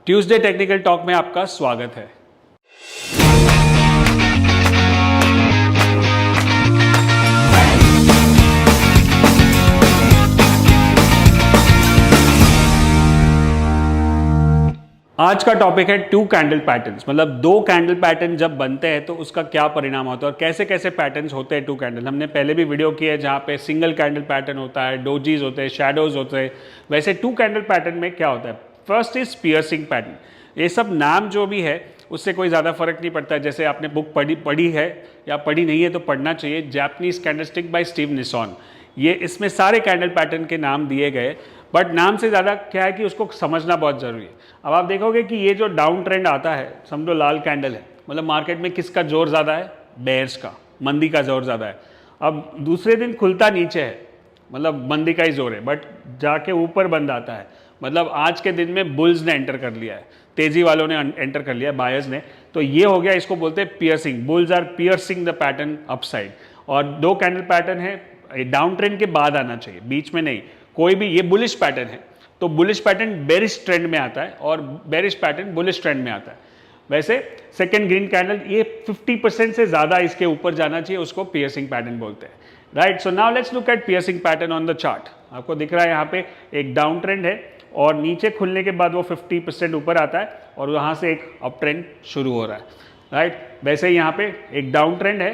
Tuesday technical talk में आपका स्वागत है। आज का टॉपिक है टू कैंडल पैटर्न्स, मतलब दो कैंडल पैटर्न जब बनते हैं तो उसका क्या परिणाम होता है और कैसे कैसे पैटर्न्स होते हैं टू कैंडल। हमने पहले भी वीडियो की है जहाँ पे सिंगल कैंडल पैटर्न होता है, डोजीज होते हैं, शैडोज होते हैं। वैसे टू कैंडल पैटर्न में क्या होता है? First is piercing pattern. ये सब नाम जो भी है उससे कोई ज़्यादा फर्क नहीं पड़ता। जैसे आपने बुक पढ़ी है या पढ़ी नहीं है तो पढ़ना चाहिए, जापानीज कैंडलस्टिक बाय स्टीव निसॉन। ये इसमें सारे कैंडल पैटर्न के नाम दिए गए, बट नाम से ज़्यादा क्या है कि उसको समझना बहुत ज़रूरी है। अब आप देखोगे कि ये जो डाउन ट्रेंड आता है, समझो लाल कैंडल है, मतलब मार्केट में किसका जोर ज़्यादा है? बेयर्स का, मंदी का जोर ज़्यादा है। अब दूसरे दिन खुलता नीचे है, मतलब मंदी का ही जोर है, बट जाके ऊपर बंद आता है, मतलब आज के दिन में बुल्स ने एंटर कर लिया है, तेजी वालों ने एंटर कर लिया है, बायर्स ने। तो ये हो गया, इसको बोलते हैं piercing. Bulls are piercing the pattern upside. और दो कैंडल पैटर्न है, डाउन ट्रेंड के बाद आना चाहिए, बीच में नहीं। कोई भी, ये बुलिश पैटर्न है तो बुलिश पैटर्न बेरिश ट्रेंड में आता है और बेरिश पैटर्न बुलिश ट्रेंड में आता है। वैसे सेकंड ग्रीन कैंडल, ये 50% से ज़्यादा इसके ऊपर जाना चाहिए, उसको पियर्सिंग पैटर्न बोलते हैं, right. So now let's look eight piercing pattern on the chart. आपको दिख रहा है यहाँ पे एक डाउन ट्रेंड है और नीचे खुलने के बाद वो 50% ऊपर आता है और वहाँ से एक अप ट्रेंड शुरू हो रहा है, राइट। वैसे यहाँ पे एक डाउन ट्रेंड है,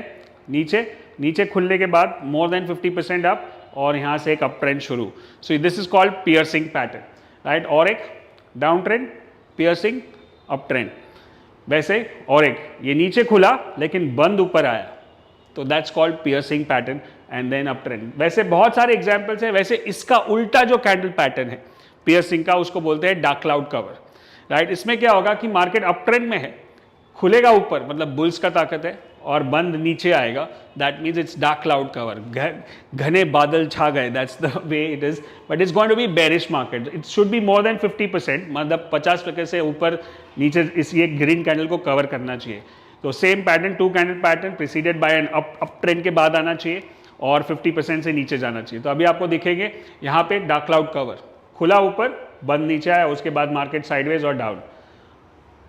नीचे खुलने के बाद मोर देन 50% अप और यहाँ से एक अप ट्रेंड शुरू। सो this is called piercing pattern, right. और एक down trend, piercing, up trend. वैसे और एक ये नीचे खुला लेकिन बंद ऊपर आया, तो that's called piercing pattern and then up trend. वैसे बहुत सारे एग्जांपल्स हैं। वैसे इसका उल्टा जो कैंडल पैटर्न है पियर्सिंग का, उसको बोलते हैं डार्क क्लाउड कवर, राइट। इसमें क्या होगा कि मार्केट अप ट्रेंड में है, खुलेगा ऊपर, मतलब बुल्स का ताकत है, और बंद नीचे आएगा, that means it's dark cloud cover, घने बादल छा गए, that's the way it is. But it's going to be bearish market, it should be more than 50%, मतलब 50% से ऊपर नीचे इस ये ग्रीन कैंडल को कवर करना चाहिए। तो same pattern, two candle pattern preceded by an up trend के बाद आना चाहिए और 50% से नीचे जाना चाहिए। तो अभी आपको दिखेंगे यहाँ पे डार्क क्लाउड कवर, खुला ऊपर, बंद नीचे आया, उसके बाद मार्केट साइडवेज और down,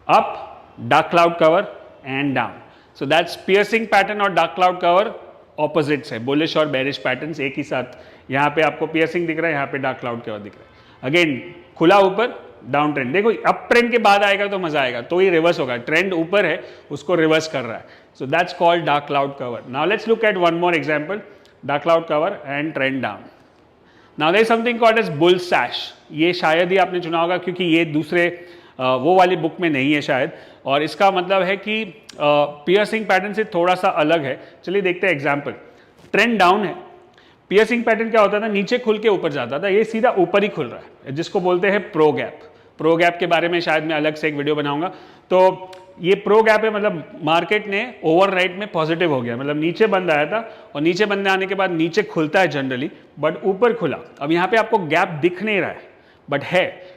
up, dark cloud cover and down. So that's piercing pattern और डार्क क्लाउड कवर ऑपोजिट्स है, बुलिश और बेरिश पैटर्न्स एक ही साथ। यहाँ पे आपको पियर्सिंग दिख रहा है, यहाँ पे डार्क क्लाउड कवर दिख रहा है। अगेन खुला ऊपर, डाउन ट्रेंड। देखो अप ट्रेंड के बाद आएगा तो मजा आएगा, तो ये रिवर्स होगा, ट्रेंड ऊपर है उसको रिवर्स कर रहा है। So that's called dark cloud cover. Now let's look at one more example, dark cloud cover and trend down. Now there is something called as bull sash. ये शायद ही आपने चुना होगा क्योंकि ये दूसरे वो वाली बुक में नहीं है शायद, और इसका मतलब है कि पियर्सिंग पैटर्न से थोड़ा सा अलग है। चलिए देखते हैं एग्जांपल। ट्रेंड डाउन है, पियर्सिंग पैटर्न क्या होता था, नीचे खुल के ऊपर जाता था, ये सीधा ऊपर ही खुल रहा है, जिसको बोलते हैं प्रो गैप। प्रो गैप के बारे में शायद मैं अलग से एक वीडियो बनाऊंगा। तो ये प्रो गैप है, मतलब मार्केट ने ओवरनाइट में पॉजिटिव हो गया, मतलब नीचे बंद आया था और नीचे बंद आने के बाद नीचे खुलता है जनरली, बट ऊपर खुला। अब यहाँ पे आपको गैप दिख नहीं रहा है, बट है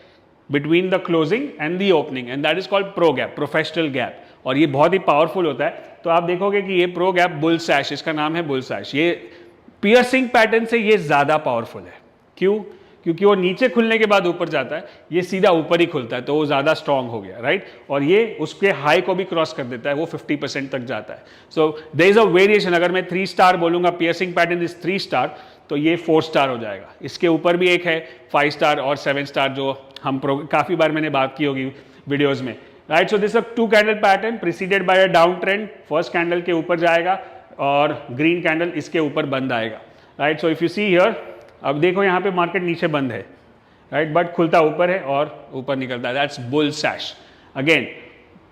between the closing and the opening, and that is called pro gap, professional gap, और ये बहुत ही पावरफुल होता है। तो आप देखोगे कि ये प्रो गैप बुल सैश, इसका नाम है बुल सैश। ये पियर्सिंग पैटर्न से ये ज्यादा पावरफुल है। क्यों? क्योंकि वो नीचे खुलने के बाद ऊपर जाता है, ये सीधा ऊपर ही खुलता है, तो वो ज्यादा स्ट्रांग हो गया, राइट। और ये उसके हाई को भी क्रॉस कर देता है, वो 50% तक जाता है। So there is a variation. अगर मैं 3 स्टार बोलूंगा, पियर्सिंग पैटर्न इज 3 स्टार, तो ये 4 स्टार हो जाएगा। इसके ऊपर भी एक है 5 स्टार और 7 स्टार, जो हम काफी बार मैंने बात की होगी वीडियोस में, right. So this a two candle pattern preceded by a down trend. First candle के ऊपर जाएगा और ग्रीन कैंडल इसके ऊपर बंद आएगा, right. So if you see here, अब देखो यहाँ पे मार्केट नीचे बंद है, राइट, बट खुलता ऊपर है और ऊपर निकलता है, that's bull sash. Again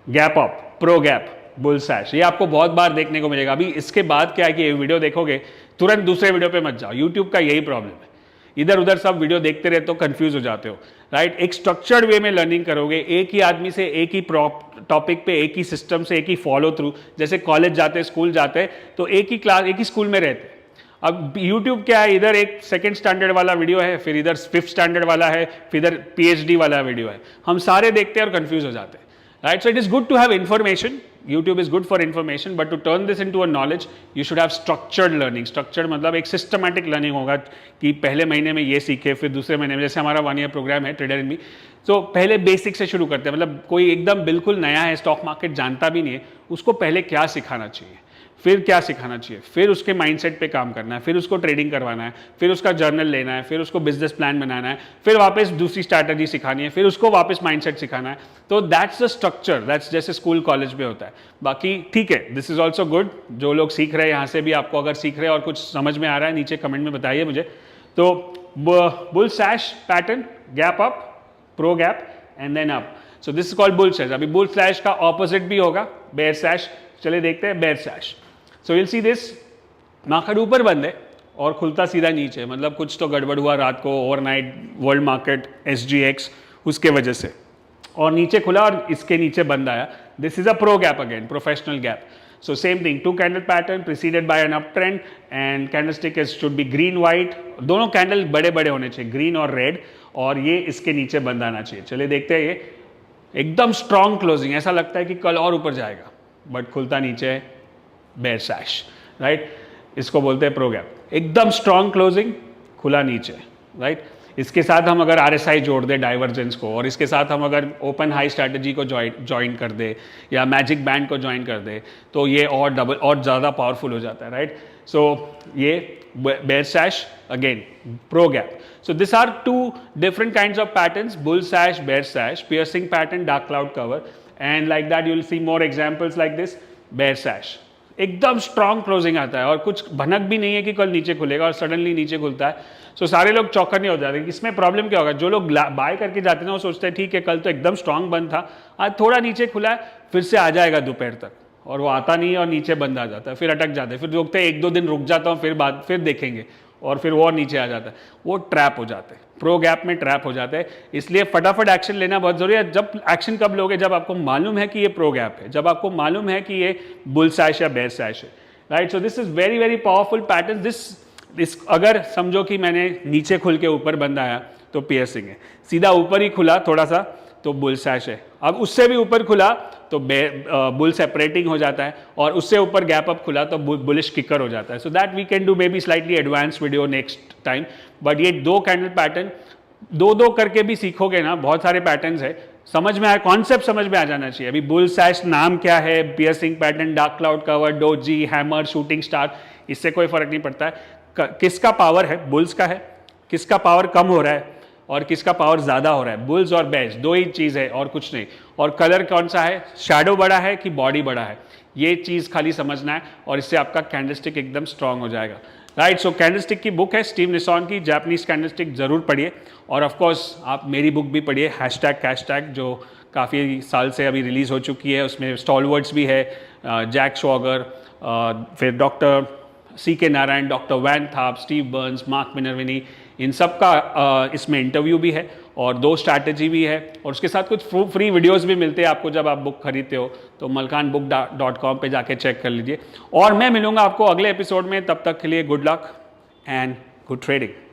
gap up, pro gap, bull sash. ये आपको बहुत बार देखने को मिलेगा। अभी इसके बाद क्या है कि ये वीडियो देखोगे तुरंत दूसरे वीडियो पे मत जाओ, यूट्यूब का यही प्रॉब्लम है, इधर उधर सब वीडियो देखते रहते हो, कंफ्यूज हो जाते हो, राइट। एक स्ट्रक्चर्ड वे में लर्निंग करोगे, एक ही आदमी से एक ही टॉपिक पे, एक ही सिस्टम से, एक ही फॉलो थ्रू। जैसे कॉलेज जाते, स्कूल जाते, तो एक ही क्लास, एक ही स्कूल में रहते। अब यूट्यूब क्या है, इधर एक सेकंड स्टैंडर्ड वाला वीडियो है, फिर इधर 5th स्टैंडर्ड वाला है, फिर इधर PhD वाला वीडियो है, हम सारे देखते हैं और कंफ्यूज हो जाते हैं, right. So it is good to have information, YouTube is good for information, but to turn this into a knowledge, you should have structured learning. Structured मतलब एक systematic learning होगा कि पहले महीने में ये सीखे, फिर दूसरे महीने में, जैसे हमारा 1 year प्रोग्राम है ट्रेडर इन मी, तो पहले बेसिक से शुरू करते हैं. मतलब कोई एकदम बिल्कुल नया है, स्टॉक मार्केट जानता भी नहीं है, उसको पहले क्या सिखाना चाहिए, फिर क्या सिखाना चाहिए, फिर उसके माइंडसेट पे काम करना है, फिर उसको ट्रेडिंग करवाना है, फिर उसका जर्नल लेना है, फिर उसको बिजनेस प्लान बनाना है, फिर वापस दूसरी स्ट्रैटेजी सिखानी है, फिर उसको वापस माइंडसेट सिखाना है. तो दैट्स द स्ट्रक्चर, दैट्स जैसे स्कूल कॉलेज में होता है. बाकी ठीक है, दिस इज ऑल्सो गुड. जो लोग सीख रहे हैं यहाँ से भी, आपको अगर सीख रहे हैं और कुछ समझ में आ रहा है, नीचे कमेंट में बताइए मुझे. तो bull slash pattern, gap up, pro gap and then up. So this is called bull slash. अभी बुल स्लैश का ऑपोजिट भी होगा, बेयर स्लैश. चलिए देखते हैं bear slash. So will see this, market ऊपर बंद है और खुलता सीधा नीचे, मतलब कुछ तो गड़बड़ हुआ रात को, ओवरनाइट वर्ल्ड मार्केट SGX उसके वजह से, और नीचे खुला और इसके नीचे बंद आया. This is a pro gap again, professional gap. So same thing, 2 candle pattern preceded by an up trend and candlestick should be green white. दोनों कैंडल बड़े बड़े होने चाहिए, ग्रीन और रेड, और ये इसके नीचे बंद आना चाहिए. चलिए देखते हैं. ये एकदम स्ट्रॉन्ग क्लोजिंग, ऐसा लगता है कि कल और ऊपर जाएगा, बट खुलता नीचे है, बेयर स्लैश, राइट. इसको बोलते हैं प्रो गैप. एकदम स्ट्रॉन्ग क्लोजिंग, खुला नीचे, राइट. इसके साथ हम अगर RSI जोड़ दें डाइवर्जेंस को, और इसके साथ हम अगर ओपन हाई स्ट्रैटेजी को ज्वाइन कर दे या मैजिक बैंड को ज्वाइन कर दे, तो ये और डबल और ज़्यादा पावरफुल हो जाता है, राइट. सो ये bear slash, again pro gap. So these are 2 different kinds of patterns: bull slash, bear slash, piercing pattern, dark cloud cover, and like that you will see more examples like this. Bear slash एकदम strong closing आता है और कुछ भनक भी नहीं है कि कल नीचे खुलेगा, और सडनली नीचे खुलता है. सो सारे लोग चौकन्ने हो जाते हैं. इसमें प्रॉब्लम क्या होगा, जो लोग बाय करके जाते हैं वो सोचते हैं ठीक है कल तो एकदम स्ट्रॉन्ग बंद था, आज थोड़ा नीचे खुला है, फिर से आ जाएगा दोपहर तक, और वो आता नहीं है और नीचे बंद आ जाता है, फिर अटक जाते हैं, फिर रोकते हैं 1-2 दिन रुक जाता हूँ, फिर देखेंगे, और फिर वो और नीचे आ जाता है. वो ट्रैप हो जाते हैं, प्रो गैप में ट्रैप हो जाते हैं. इसलिए फटाफट एक्शन लेना बहुत जरूरी है. जब एक्शन कब लोगे, जब आपको मालूम है कि ये प्रो गैप है, जब आपको मालूम है कि ये बुल स्लैश या बेयर स्लैश है, right. So this is very very powerful pattern. This अगर समझो कि मैंने नीचे खुल के ऊपर बंद आया तो पियर्सिंग है, सीधा ऊपर ही खुला थोड़ा सा तो बुल स्लैश है, अब उससे भी ऊपर खुला तो बुल सेपरेटिंग हो जाता है, और उससे ऊपर गैप अप खुला तो बुलिश किकर हो जाता है. So that we can do maybe slightly advance video next time. But ये 2 कैंडल पैटर्न 2-2 करके भी सीखोगे ना, बहुत सारे पैटर्न्स है, समझ में आया, कॉन्सेप्ट समझ में आ जाना चाहिए. अभी बुल स्लैश नाम क्या है, piercing pattern, dark cloud cover, doji, hammer, shooting star, इससे कोई फर्क नहीं पड़ता है. किसका पावर है, बुल्स का है, किसका पावर कम हो रहा है और किसका पावर ज़्यादा हो रहा है. बुल्स और बेयर्स 2 ही चीज़ है और कुछ नहीं. और कलर कौन सा है, शैडो बड़ा है कि बॉडी बड़ा है, ये चीज़ खाली समझना है, और इससे आपका कैंडलस्टिक एकदम स्ट्रांग हो जाएगा, राइट. सो कैंडलस्टिक की बुक है स्टीव निसॉन की, जापानीज कैंडलस्टिक, ज़रूर पढ़िए. और ऑफ कोर्स आप मेरी बुक भी पढ़िए, #कैशटैग, जो काफ़ी साल से अभी रिलीज़ हो चुकी है. उसमें स्टॉलवर्ड्स भी है, जैक श्वागर, फिर doctor C.K. Narayan, doctor Van Tharp, Steve Burns, Mark Minervini, इन सब का इसमें इंटरव्यू भी है, और 2 स्ट्रैटेजी भी है, और उसके साथ कुछ फ्री वीडियोस भी मिलते हैं आपको जब आप बुक खरीदते हो. तो malkanbook.com पे जाके चेक कर लीजिए. और मैं मिलूंगा आपको अगले एपिसोड में. तब तक के लिए good luck and good trading.